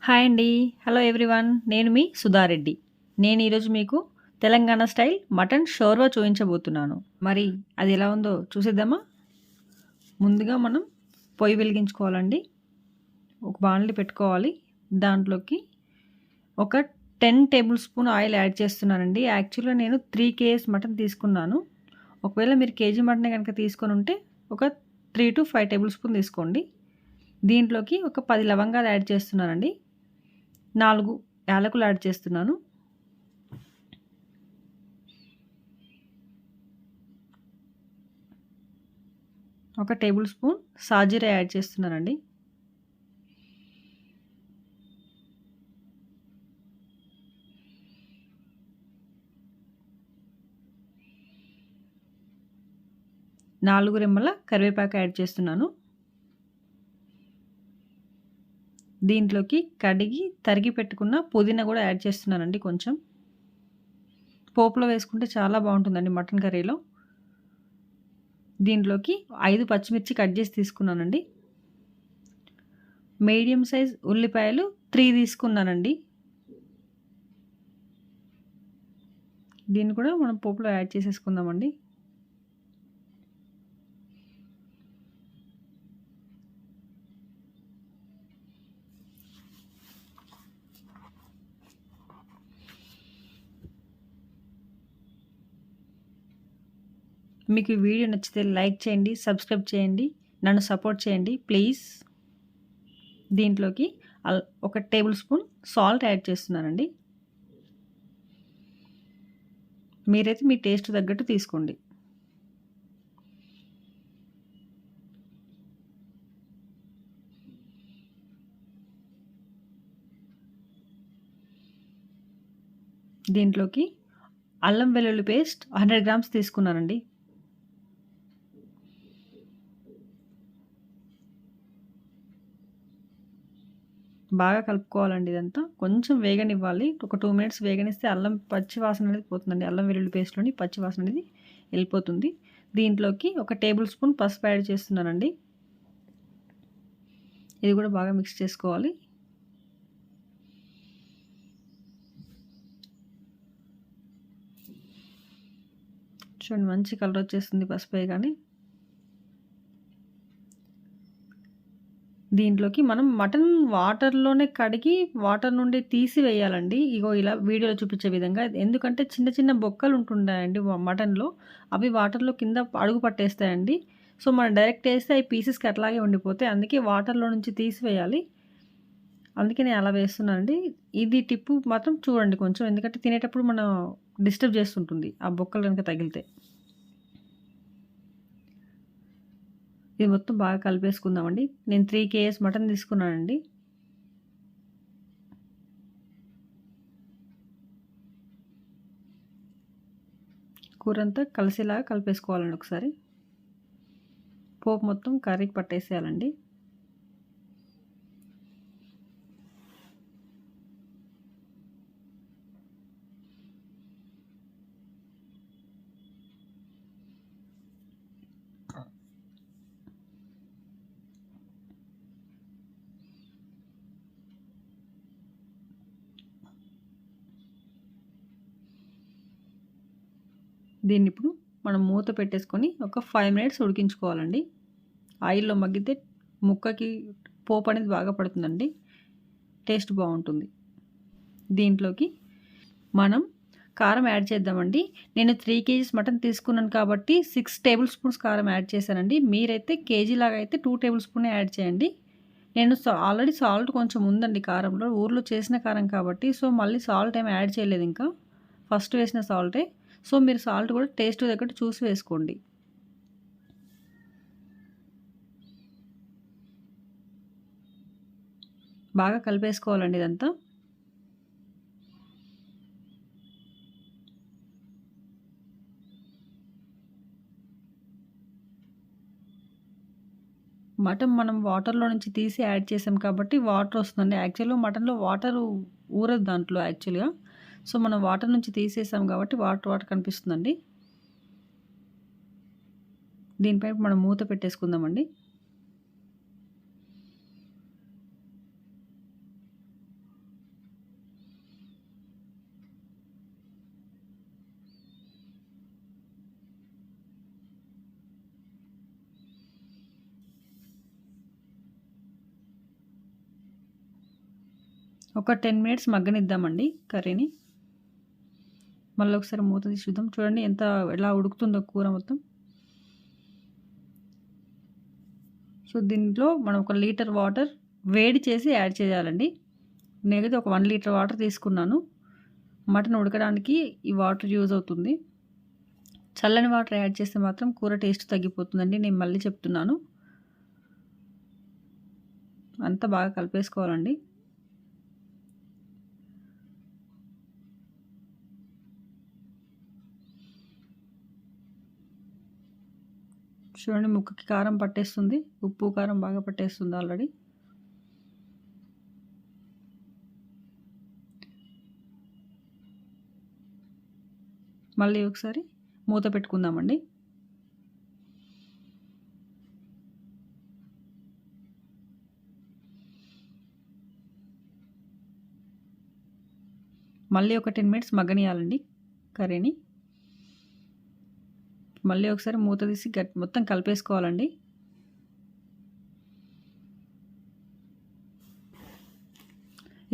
Hi అండి. Hello everyone. నేను మీ సుధారెడ్డి. నేను ఈరోజు మీకు తెలంగాణ స్టైల్ మటన్ షోర్వా చూయించబోతున్నాను. మరి అది ఎలా ఉందో చూసేద్దామా? ముందుగా మనం పొయ్యి వెలిగించుకోవాలండి. ఒక బాణలి పెట్టుకోవాలి. దాంట్లోకి ఒక 10 టేబుల్ స్పూన్ ఆయిల్ యాడ్ చేస్తున్నానండి. యాక్చువల్‌గా నేను 3 కేజీస్ మటన్ తీసుకున్నాను. ఒకవేళ మీరు కేజీ మటనే గనుక తీసుకొనుంటే ఒక 3-5 టేబుల్ స్పూన్ తీసుకోండి. దీంట్లోకి ఒక 10 లవంగాలు యాడ్ చేస్తున్నానండి. 4 యాలకులు యాడ్ చేస్తున్నాను. ఒక టేబుల్ స్పూన్ సాజీరా యాడ్ చేస్తున్నానండి. నాలుగు రెమ్మల కరివేపాకు యాడ్ చేస్తున్నాను. దీంట్లోకి కడిగి తరిగి పెట్టుకున్న పుదీనా కూడా యాడ్ చేస్తున్నానండి కొంచెం. పోపులో వేసుకుంటే చాలా బాగుంటుందండి మటన్ కర్రీలో. దీంట్లోకి 5 పచ్చిమిర్చి కట్ చేసి తీసుకున్నానండి. మీడియం సైజ్ ఉల్లిపాయలు 3 తీసుకున్నానండి. దీన్ని కూడా మనం పోపులో యాడ్ చేసేసుకుందామండి. మీకు ఈ వీడియో నచ్చితే లైక్ చేయండి, సబ్స్క్రైబ్ చేయండి, నన్ను సపోర్ట్ చేయండి ప్లీజ్. దీంట్లోకి ఒక టేబుల్ స్పూన్ సాల్ట్ యాడ్ చేస్తున్నానండి. మీరైతే మీ టేస్ట్ తగ్గట్టు తీసుకోండి. దీంట్లోకి అల్లం వెల్లుల్లి పేస్ట్ 100 గ్రామ్స్ తీసుకున్నానండి. బాగా కలుపుకోవాలండి ఇదంతా. కొంచెం వేగనివ్వాలి. ఒక 2 మినిట్స్ వేగనిస్తే అల్లం పచ్చి వాసన అనేది పోతుందండి. అల్లం వెల్లుల్లి పేస్ట్‌లోని పచ్చి వాసన అనేది వెళ్ళిపోతుంది. దీంట్లోకి ఒక టేబుల్ స్పూన్ పసుపు యాడ్ చేస్తున్నానండి. ఇది కూడా బాగా మిక్స్ చేసుకోవాలి. చూడండి మంచి కలర్ వచ్చేస్తుంది పసుపు వేయగానే. దీంట్లోకి మనం మటన్ వాటర్‌లోనే కడిగి వాటర్ నుండి తీసి వేయాలండి. ఇగో ఇలా వీడియోలో చూపించే విధంగా. ఎందుకంటే చిన్న చిన్న బొక్కలు ఉంటున్నాయండి మటన్‌లో. అవి వాటర్‌లో కింద అడుగు పట్టేస్తాయండి. సో, మనం డైరెక్ట్ ఏస్తే అవి పీసెస్‌కి అట్లాగే ఉండిపోతాయి. అందుకే వాటర్‌లో నుంచి తీసివేయాలి. అందుకే నేను అలా వేస్తున్నానండి. ఇది టిప్పు మాత్రం చూడండి కొంచెం. ఎందుకంటే తినేటప్పుడు మనం డిస్టర్బ్ చేస్తుంటుంది. ఆ బొక్కలు గనుక తగిలితే. ఇది మొత్తం బాగా కలిపేసుకుందామండి. నేను 3 కేజీస్ మటన్ తీసుకున్నానండి. కూరంతా కలిసేలాగా కలిపేసుకోవాలండి ఒకసారి. పోపు మొత్తం కర్రీకి పట్టేసేయాలండి. దీన్నిప్పుడు మనం మూత పెట్టేసుకొని ఒక 5 మినిట్స్ ఉడికించుకోవాలండి. ఆయిల్‌లో మగ్గితే ముక్కకి పోపు అనేది బాగా పడుతుందండి. టేస్ట్ బాగుంటుంది. దీంట్లోకి మనం కారం యాడ్ చేద్దామండి. నేను 3 కేజీస్ మటన్ తీసుకున్నాను కాబట్టి 6 టేబుల్ స్పూన్స్ కారం యాడ్ చేశానండి. మీరైతే కేజీలాగా అయితే 2 టేబుల్ స్పూనే యాడ్ చేయండి. నేను ఆల్రెడీ సాల్ట్ కొంచెం ఉందండి కారంలో. ఊర్లో చేసిన కారం కాబట్టి. సో, మళ్ళీ సాల్ట్ ఏమి యాడ్ చేయలేదు ఇంకా. ఫస్ట్ వేసిన సాల్టే. సో, మీరు సాల్ట్ కూడా టేస్ట్ తగ్గట్టు చూసి వేసుకోండి. బాగా కలిపేసుకోవాలండి ఇదంతా. మటన్ మనం వాటర్‌లో నుంచి తీసి యాడ్ చేసాం కాబట్టి వాటర్ వస్తుందండి. యాక్చువల్‌గా మటన్‌లో వాటరు ఊరదు దాంట్లో యాక్చువల్‌గా. సో, మనం వాటర్ నుంచి తీసేసాం కాబట్టి వాటర్ వాటర్ కనిపిస్తుందండి. దీనిపై మనం మూత పెట్టేసుకుందామండి. ఒక 10 మినిట్స్ మగ్గనిద్దామండి కర్రీని. మళ్ళీ ఒకసారి మూత తీసి చూద్దాం. చూడండి ఎలా ఉడుకుతుందో కూర మొత్తం. సో దీంట్లో మనం 1 లీటర్ వాటర్ వేడి చేసి యాడ్ చేయాలండి. నేనైతే ఒక 1 లీటర్ వాటర్ తీసుకున్నాను. మటన్ ఉడకడానికి ఈ వాటర్ యూజ్ అవుతుంది. చల్లని వాటర్ యాడ్ చేస్తే మాత్రం కూర టేస్ట్ తగ్గిపోతుందండి. నేను మళ్ళీ చెప్తున్నాను. అంతా బాగా కలిపేసుకోవాలండి. చూడండి ముక్కకి కారం పట్టేస్తుంది. ఉప్పు కారం బాగా పట్టేస్తుంది ఆల్రెడీ. మళ్ళీ ఒకసారి మూత పెట్టుకుందామండి. మళ్ళీ ఒక 10 మినిట్స్ మగ్గనియాలండి కర్రీని. మళ్ళీ ఒకసారి మూత తీసి మొత్తం కలిపేసుకోవాలండి.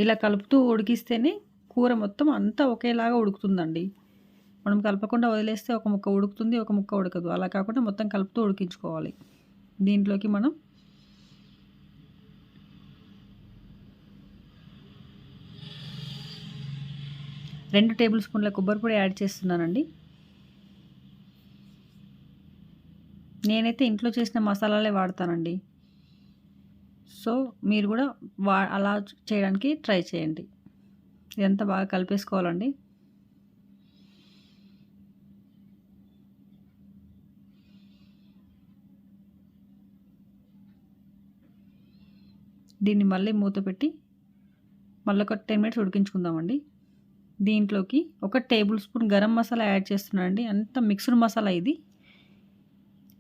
ఇలా కలుపుతూ ఉడికిస్తేనే కూర మొత్తం అంతా ఒకేలాగా ఉడుకుతుందండి. మనం కలపకుండా వదిలేస్తే ఒక ముక్క ఉడుకుతుంది, ఒక ముక్క ఉడకదు. అలా కాకుండా మొత్తం కలుపుతూ ఉడికించుకోవాలి. దీంట్లోకి మనం 2 టేబుల్ స్పూన్ల కొబ్బరి పొడి యాడ్ చేస్తున్నానండి. నేనైతే ఇంట్లో చేసిన మసాలాలే వాడతానండి. సో మీరు కూడా అలా చేయడానికి ట్రై చేయండి. ఇదంతా బాగా కలిపేసుకోవాలండి. దీన్ని మళ్ళీ మూత పెట్టి మళ్ళీ ఒక 10 మినిట్స్ ఉడికించుకుందామండి. దీంట్లోకి 1 table spoon garam masala add చేస్తున్నానండి. అంతా మిక్స్డ్ మసాలా ఇది.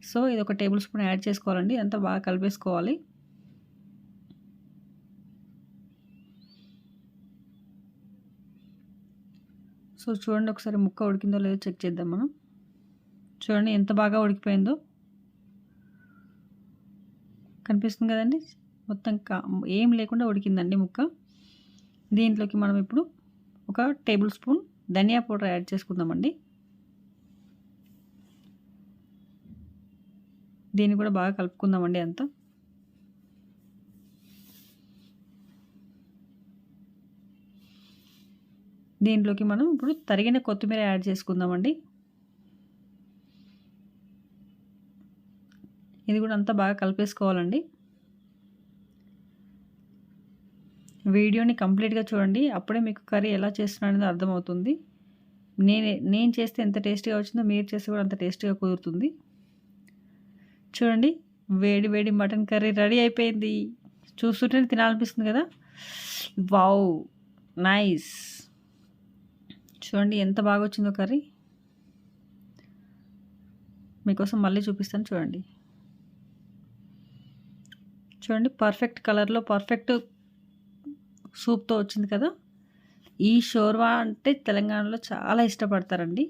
సో ఇది 1 టేబుల్ స్పూన్ యాడ్ చేసుకోవాలండి. అంతా బాగా కలిపేసుకోవాలి. సో చూడండి ఒకసారి ముక్క ఉడికిందో లేదో చెక్ చేద్దాం మనం. చూడండి ఎంత బాగా ఉడికిపోయిందో కనిపిస్తుంది కదండి. మొత్తం ఏం లేకుండా ఉడికిందండి ముక్క. దీంట్లోకి మనం ఇప్పుడు 1 టేబుల్ స్పూన్ ధనియా పౌడర్ యాడ్ చేసుకుందామండి. దీన్ని కూడా బాగా కలుపుకుందామండి అంతా. దీంట్లోకి మనం ఇప్పుడు తరిగిన కొత్తిమీర యాడ్ చేసుకుందామండి. ఇది కూడా అంతా బాగా కలిపేసుకోవాలండి. వీడియోని కంప్లీట్గా చూడండి. అప్పుడే మీకు కర్రీ ఎలా చేస్తున్నాను అనేది అర్థమవుతుంది. నేను చేస్తే ఎంత టేస్టీగా వచ్చిందో మీరు చేస్తే కూడా అంత టేస్టీగా కుదురుతుంది. చూడండి వేడి వేడి మటన్ కర్రీ రెడీ అయిపోయింది. చూస్తుంటేనే తినాలనిపిస్తుంది కదా. Wow, nice. చూడండి ఎంత బాగా వచ్చిందో కర్రీ. మీకోసం మళ్ళీ చూపిస్తాను చూడండి. చూడండి పర్ఫెక్ట్ కలర్లో పర్ఫెక్ట్ సూప్తో వచ్చింది కదా. ఈ షోర్వా అంటే తెలంగాణలో చాలా ఇష్టపడతారండి.